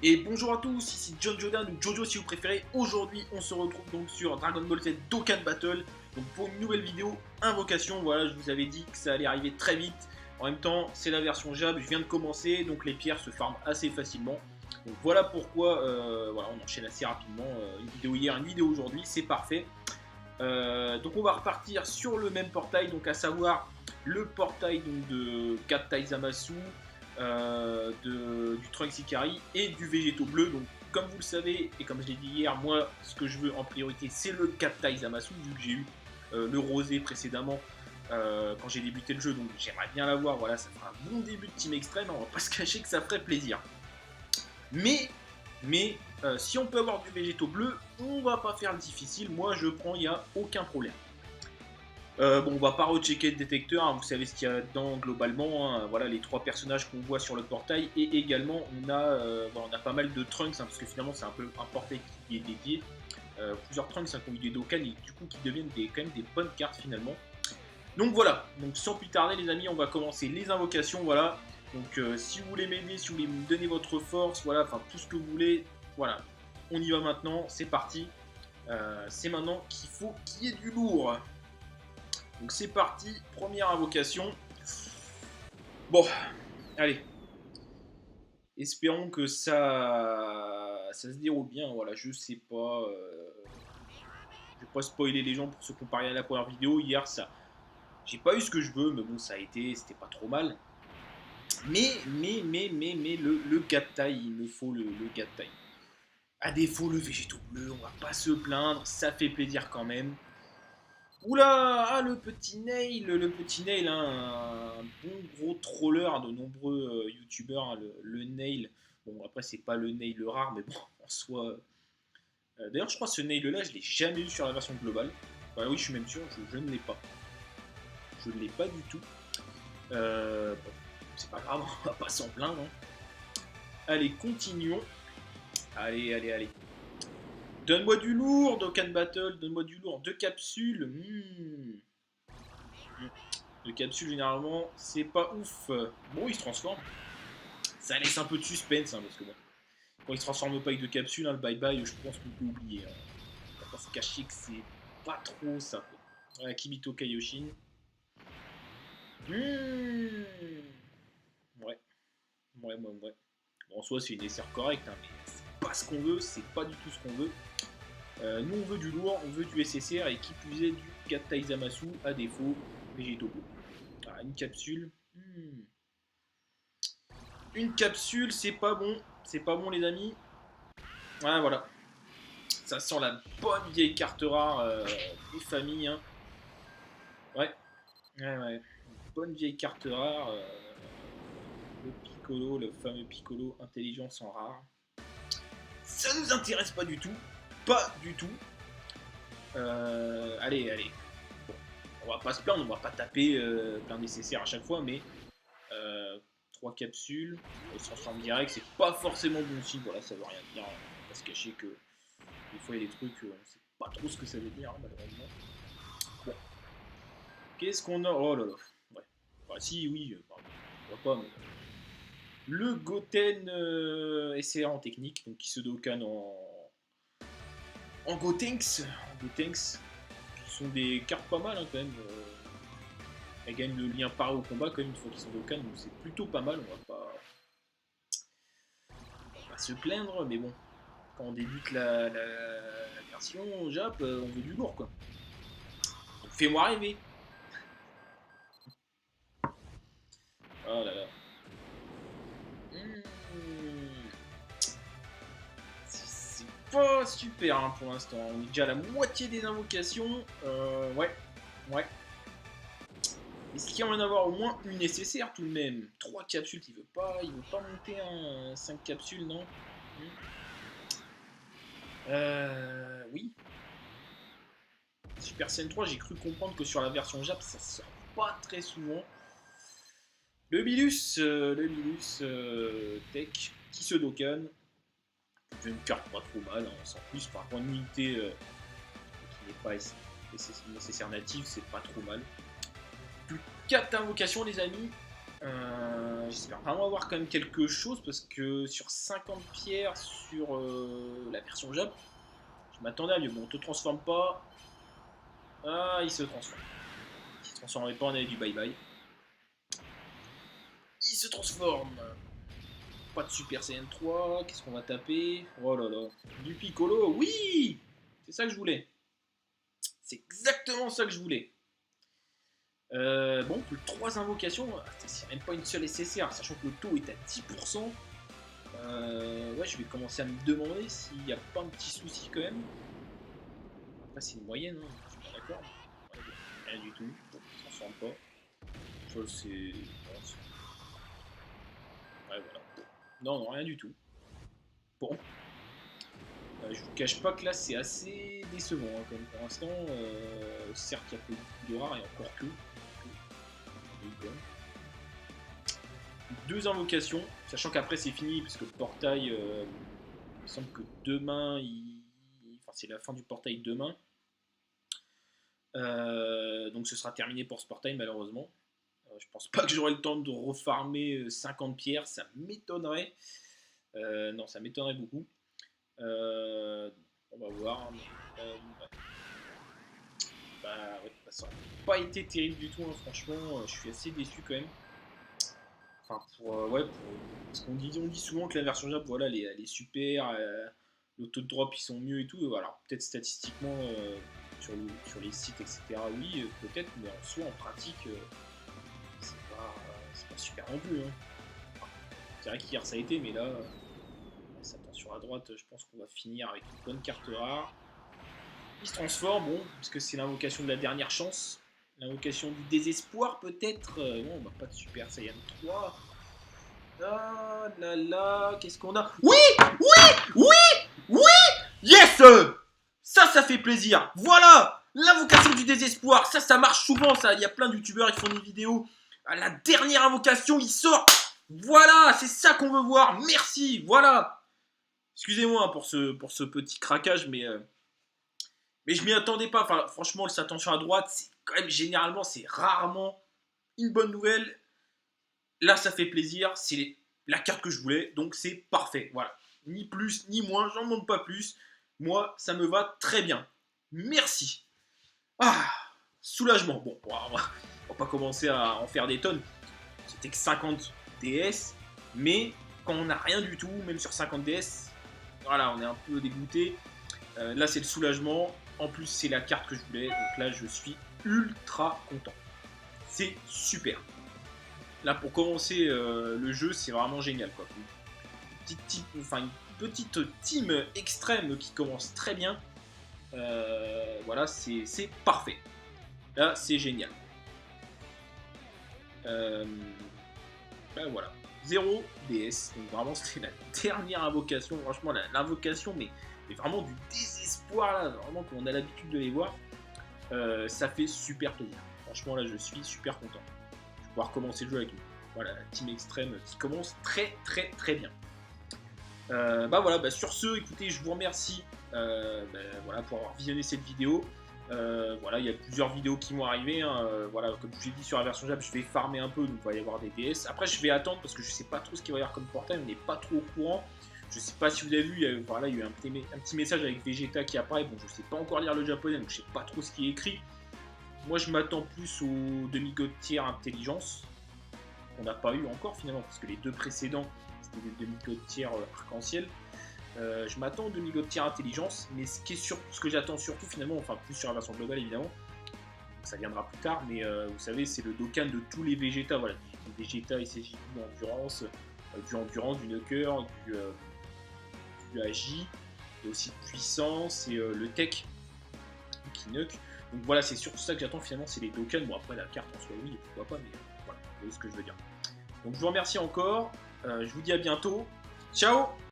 Et bonjour à tous, ici John Jodan ou Jojo si vous préférez. Aujourd'hui on se retrouve donc sur Dragon Ball Z Dokkan Battle. Donc pour une nouvelle vidéo, Invocation. Voilà, je vous avais dit que ça allait arriver très vite. En même temps, c'est la version Jab, je viens de commencer, donc les pierres se farment assez facilement. Donc voilà pourquoi voilà, on enchaîne assez rapidement. Une vidéo hier, une vidéo aujourd'hui, c'est parfait. Donc on va repartir sur le même portail, donc à savoir le portail donc, de Kat Zamasu, du Trunks Ikari et du Végéto bleu. Donc comme vous le savez et comme je l'ai dit hier, moi ce que je veux en priorité c'est le Kat Zamasu vu que j'ai eu le rosé précédemment quand j'ai débuté le jeu, donc j'aimerais bien l'avoir. Voilà, ça fera un bon début de Team Extreme, on va pas se cacher que ça ferait plaisir. Mais si on peut avoir du végétaux bleu, on va pas faire le difficile. Moi, je prends, il n'y a aucun problème. Bon, on va pas rechecker le détecteur, hein, vous savez ce qu'il y a dedans globalement. Hein, voilà les trois personnages qu'on voit sur le portail. Et également, on a pas mal de Trunks, hein, parce que finalement, c'est un peu un portail qui est dédié. Plusieurs Trunks hein, qui ont eu des Dokkan et du coup qui deviennent quand même des bonnes cartes finalement. Donc voilà, donc sans plus tarder les amis, on va commencer les invocations, voilà. Donc si vous voulez m'aider, si vous voulez me donner votre force, voilà, enfin tout ce que vous voulez, voilà. On y va maintenant, c'est parti. C'est maintenant qu'il faut qu'il y ait du lourd. Donc c'est parti, première invocation. Bon, allez. Espérons que ça se déroule bien, voilà, je sais pas. Je vais pas spoiler les gens pour se comparer à la première vidéo. Hier, ça, j'ai pas eu ce que je veux, mais bon, ça a été, c'était pas trop mal. Mais le gars de taille, il me faut le gars de taille. À défaut, le végétaux bleu, on va pas se plaindre, ça fait plaisir quand même. Oula, ah, le petit Nail, hein, un bon gros troller de nombreux youtubeurs, hein, le Nail. Bon, après, c'est pas le Nail le rare, mais bon, en soi. D'ailleurs, je crois que ce Nail là, je l'ai jamais eu sur la version globale. Bah oui, je suis même sûr, je ne l'ai pas. Je ne l'ai pas du tout. Bon, c'est pas grave, on va pas s'en plaindre. Hein. Allez, continuons. Allez. Donne-moi du lourd, Dokkan Battle, donne-moi du lourd. Deux capsules. Deux capsules, généralement, c'est pas ouf. Bon, il se transforme. Ça laisse un peu de suspense, hein, parce que bon, quand il se transforme pas avec deux capsules, hein, le bye-bye, je pense qu'on peut oublier. Hein. On va pas se cacher que c'est pas trop ça. Voilà, Kibito Kaioshin. Ouais. Bon, en soi, c'est une SR correcte, hein, mais c'est pas ce qu'on veut, c'est pas du tout ce qu'on veut. Nous, on veut du lourd, on veut du SSR et qui plus est du Katai Zamasu, à défaut, Végéto. Ah, une capsule. Une capsule, c'est pas bon, les amis. Ah, voilà. Ça sent la bonne vieille carte rare des familles. Hein. Ouais. Une bonne vieille carte rare. Le Piccolo, le fameux Piccolo intelligence en rare. Ça nous intéresse pas du tout. Pas du tout. Allez. Bon, on va pas se plaindre, on va pas taper plein nécessaire à chaque fois, mais 3 capsules, elle se transforme direct, c'est pas forcément bon signe, voilà, ça veut rien dire, on va pas se cacher que des fois il y a des trucs, on sait pas trop ce que ça veut dire, malheureusement. Bon, qu'est-ce qu'on a? Oh là là, ouais. Bah si, oui, pardon, on voit pas, mais... Le Goten SR en technique, donc qui se Dokkan en Gotenks, qui sont des cartes pas mal hein, quand même. Elles gagnent le lien par au combat quand même une fois qu'ils sont Dokkan, donc c'est plutôt pas mal, on va pas se plaindre, mais bon, quand on débute la version Jap, on veut du lourd quoi. Donc fais-moi rêver. Oh là là. C'est pas super hein, pour l'instant. On est déjà à la moitié des invocations. Ouais. Est-ce qu'il va en avoir au moins une nécessaire tout de même? 3 capsules, il veut pas monter un 5 capsules, non? Oui. Super Saiyan 3, j'ai cru comprendre que sur la version Jap, ça sort pas très souvent. Le Bilus Tech, qui se Dokkan. Une carte pas trop mal, hein, sans plus, par point d'unité qui n'est pas nécessaire native, c'est pas trop mal. Plus 4 invocations, les amis. J'espère vraiment avoir quand même quelque chose parce que sur 50 pierres sur la version Jap, je m'attendais à mieux. Bon, on te transforme pas. Ah, il se transforme. S'il se transformait pas, on avait du bye bye. Il se transforme. Pas de Super Saiyan 3. Qu'est-ce qu'on va taper? Oh là là. Du Piccolo. Oui! C'est ça que je voulais. C'est exactement ça que je voulais. Bon, plus 3 invocations. C'est même pas une seule SSR, sachant que le taux est à 10%. Ouais, je vais commencer à me demander s'il n'y a pas un petit souci quand même. Après, c'est une moyenne, hein, je suis pas d'accord. Ouais, rien du tout. Bon, ça s'en sent pas. Ça, c'est. Ouais, voilà. Non, non, rien du tout. Bon. Je vous cache pas que là, c'est assez décevant, hein, comme pour l'instant. Certes, il y a peu de rares et encore que. Deux invocations, sachant qu'après c'est fini parce que le portail, il me semble que demain, enfin c'est la fin du portail demain, donc ce sera terminé pour ce portail malheureusement. Je pense pas que j'aurai le temps de refarmer 50 pierres, ça m'étonnerait. Non, ça m'étonnerait beaucoup. On va voir. Ouais. Bah, ouais, ça n'a pas été terrible du tout, hein, franchement, je suis assez déçu quand même. Enfin, ouais, parce qu'on on dit souvent que la version Jap, voilà, elle est super, le taux de drop ils sont mieux et tout. Alors peut-être statistiquement sur les sites, etc. Oui, peut-être, mais en soi, en pratique, c'est pas super non plus. Hein. Enfin, c'est vrai qu'hier ça a été, mais là, ça tend sur la droite. Je pense qu'on va finir avec une bonne carte rare. Il se transforme, bon, parce que c'est l'invocation de la dernière chance. L'invocation du désespoir, peut-être. Non, bah, pas de Super Saiyan 3. Ah là là, qu'est-ce qu'on a? Oui! Oui! Oui! Oui! Yes! Ça fait plaisir. Voilà! L'invocation du désespoir. Ça marche souvent, ça. Il y a plein de youtubeurs qui font des vidéos. À la dernière invocation, il sort. Voilà! C'est ça qu'on veut voir. Merci! Voilà! Excusez-moi pour ce petit craquage, mais je m'y attendais pas. Enfin, franchement, le Satan sur la droite, c'est quand même généralement, c'est rarement une bonne nouvelle. Là, ça fait plaisir. C'est la carte que je voulais, donc c'est parfait. Voilà. Ni plus, ni moins. J'en demande pas plus. Moi, ça me va très bien. Merci. Ah, soulagement. Bon, on va pas commencer à en faire des tonnes. C'était que 50 DS, mais quand on n'a rien du tout, même sur 50 DS, voilà, on est un peu dégoûté. Là, c'est le soulagement. En plus, c'est la carte que je voulais. Donc là, je suis ultra content. C'est super. Là, pour commencer le jeu, c'est vraiment génial, quoi. Une petite team extrême qui commence très bien. Voilà, c'est parfait. Là, c'est génial. Ben voilà. 0 DS. Donc vraiment, c'était la dernière invocation. Franchement, l'invocation, mais vraiment du désespoir, là. Vraiment, comme on a l'habitude de les voir. Ça fait super plaisir. Franchement, là, je suis super content. Je vais pouvoir commencer le jeu avec nous. Voilà, la team extrême qui commence très bien. Bah voilà, bah sur ce, écoutez, je vous remercie voilà, pour avoir visionné cette vidéo. Voilà, il y a plusieurs vidéos qui vont arriver. Hein. Voilà, comme je l'ai dit sur la version Jap, je vais farmer un peu, donc il va y avoir des DS. Après, je vais attendre parce que je sais pas trop ce qu'il va y avoir comme portail, on n'est pas trop au courant. Je sais pas si vous avez vu, il y a eu un petit message avec Vegeta qui apparaît. Bon, je sais pas encore lire le japonais, donc je sais pas trop ce qui est écrit. Moi, je m'attends plus au demi-god tier intelligence. On n'a pas eu encore finalement, parce que les deux précédents, c'était des demi-god tier arc-en-ciel. Je m'attends au demi-god tier intelligence, mais ce que j'attends surtout finalement, enfin plus sur la version globale évidemment, donc ça viendra plus tard, mais vous savez, c'est le Dokkan de tous les Vegeta, voilà, du Vegeta et ses d'endurance, du Endurance, du Knocker, du Agi, et aussi de puissance, et le Tech, qui Knock. Donc voilà, c'est surtout ça que j'attends finalement, c'est les Dokkan. Bon, après la carte en soi, oui, pourquoi pas, mais voilà, vous voyez ce que je veux dire. Donc je vous remercie encore, je vous dis à bientôt, ciao!